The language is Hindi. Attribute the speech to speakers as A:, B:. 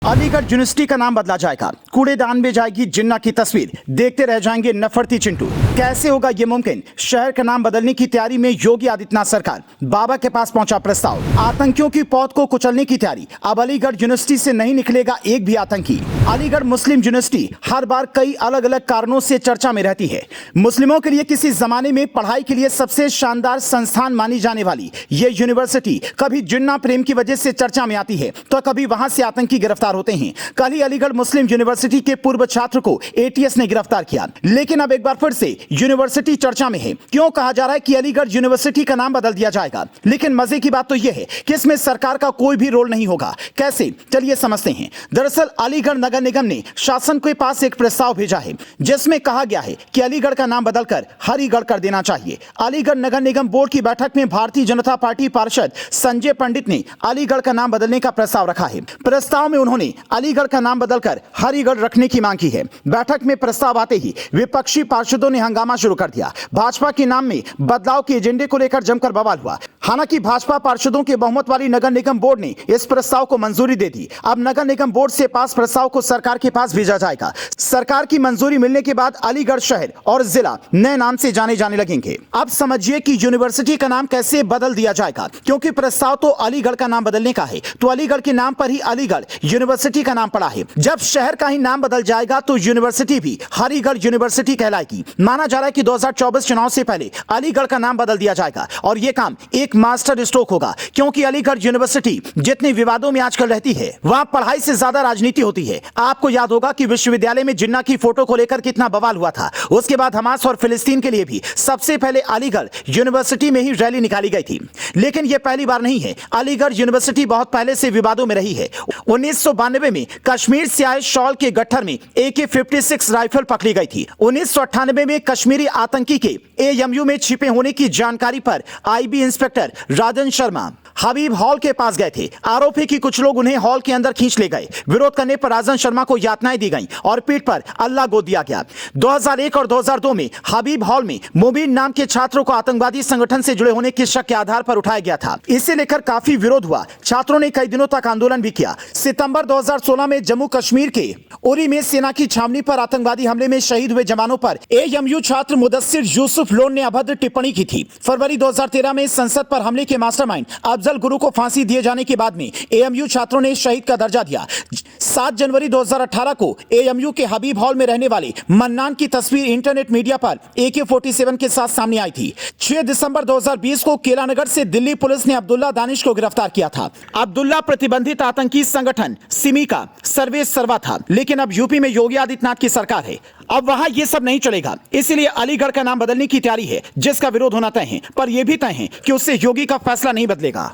A: अलीगढ़ यूनिवर्सिटी का नाम बदला जाएगा, कूड़ेदान में जाएगी जिन्ना की तस्वीर, देखते रह जाएंगे नफरती चिंटू। कैसे होगा ये मुमकिन? शहर का नाम बदलने की तैयारी में योगी आदित्यनाथ सरकार, बाबा के पास पहुंचा प्रस्ताव। आतंकियों की पौध को कुचलने की तैयारी, अब अलीगढ़ यूनिवर्सिटी से नहीं निकलेगा एक भी आतंकी। अलीगढ़ मुस्लिम यूनिवर्सिटी हर बार कई अलग अलग कारणों से चर्चा में रहती है। मुस्लिमों के लिए किसी जमाने में पढ़ाई के लिए सबसे शानदार संस्थान मानी जाने वाली ये यूनिवर्सिटी कभी जिन्ना प्रेम की वजह से चर्चा में आती है तो कभी वहां से आतंकी गिरफ्तार होते हैं। कल ही अलीगढ़ मुस्लिम यूनिवर्सिटी के पूर्व छात्र को एटीएस ने गिरफ्तार किया, लेकिन अब एक बार फिर से यूनिवर्सिटी चर्चा में है। क्यों कहा जा रहा है कि अलीगढ़ यूनिवर्सिटी का नाम बदल दिया जाएगा? लेकिन मजे की बात तो यह है कि इसमें सरकार का कोई भी रोल नहीं होगा। कैसे, चलिए समझते हैं। दरअसल अलीगढ़ नगर निगम ने शासन के पास एक प्रस्ताव भेजा है जिसमें कहा गया है कि अलीगढ़ का नाम बदलकर हरिगढ़ कर देना चाहिए। अलीगढ़ नगर निगम बोर्ड की बैठक में भारतीय जनता पार्टी पार्षद संजय पंडित ने अलीगढ़ का नाम बदलने का प्रस्ताव रखा है। प्रस्ताव में उन्होंने अलीगढ़ का नाम बदलकर हरिगढ़ रखने की मांग की है। बैठक में प्रस्ताव आते ही विपक्षी पार्षदों ने हंगामा शुरू कर दिया। भाजपा के नाम में बदलाव के एजेंडे को लेकर जमकर बवाल हुआ। हालांकि भाजपा पार्षदों के बहुमत वाली नगर निगम बोर्ड ने इस प्रस्ताव को मंजूरी दे दी। अब नगर निगम बोर्ड से पास प्रस्ताव को सरकार के पास भेजा जाएगा। सरकार की मंजूरी मिलने के बाद अलीगढ़ शहर और जिला नए नाम से जाने जाने लगेंगे। अब समझिए कि यूनिवर्सिटी का नाम कैसे बदल दिया जाएगा, क्योंकि प्रस्ताव तो अलीगढ़ का नाम बदलने का है, तो अलीगढ़ के नाम पर ही अलीगढ़ यूनिवर्सिटी का नाम पड़ा है। जब शहर का ही नाम बदल जाएगा तो यूनिवर्सिटी भी हरिगढ़ यूनिवर्सिटी कहलाएगी। माना जा रहा है कि 2024 चुनाव से पहले अलीगढ़ का नाम बदल दिया जाएगा और यह काम एक मास्टर स्ट्रोक होगा, क्योंकि अलीगढ़ यूनिवर्सिटी जितने विवादों में आजकल रहती है वहां पढ़ाई से ज्यादा राजनीति होती है। आपको याद होगा कि विश्वविद्यालय में जिन्ना की फोटो को लेकर कितना बवाल हुआ था। उसके बाद हमास और फिलिस्तीन के लिए भी सबसे पहले अलीगढ़ यूनिवर्सिटी में ही रैली निकाली गई थी। लेकिन यह पहली बार नहीं है, अलीगढ़ यूनिवर्सिटी बहुत पहले से विवादों में रही है। 1992 में कश्मीर से आए शॉल के गट्ठर में AK-56 राइफल पकड़ी गई थी। 1998 में कश्मीरी आतंकी के AMU में छिपे होने की जानकारी पर IB इंस्पेक्टर राजन शर्मा हबीब हॉल के पास गए थे। आरोप है कि कुछ लोग उन्हें हॉल के अंदर खींच ले गए। विरोध करने पर राजन शर्मा को यातनाएं दी गईं और पीठ पर अल्लाह गोद दिया गया। 2001 और 2002 में हबीब हॉल में मुबीन नाम के छात्रों को आतंकवादी संगठन से जुड़े होने के शक के आधार पर उठाया गया था। इसे लेकर काफी विरोध हुआ। छात्रों ने कई दिनों तक आंदोलन भी किया। सितंबर 2016 में जम्मू कश्मीर के उरी में सेना की छावनी पर आतंकवादी हमले में शहीद हुए जवानों पर AMU छात्र मुदस्सिर यूसुफ लोन ने अभद्र टिप्पणी की थी। फरवरी 2013 में संसद पर हमले के मास्टरमाइंड अफजल गुरु को फांसी दिए जाने के बाद में AMU छात्रों ने शहीद का दर्जा दिया। 7 जनवरी 2018 को AMU के हबीब हॉल में रहने वाले मन्नान की तस्वीर इंटरनेट मीडिया पर AK-47 के साथ सामने आई थी। 6 दिसंबर 2020 को केलानगर से दिल्ली पुलिस ने अब्दुल्ला दानिश को गिरफ्तार किया था। अब्दुल्ला प्रतिबंधित आतंकी संगठन सिमी का सर्वे सर्वा था, लेकिन अब यूपी में योगी आदित्यनाथ की सरकार है। अब वहां यह सब नहीं चलेगा, इसलिए अलीगढ़ का नाम बदलने की तैयारी है, जिसका विरोध होना तय है। पर यह भी तय है कि उससे योगी का फैसला नहीं बदलेगा।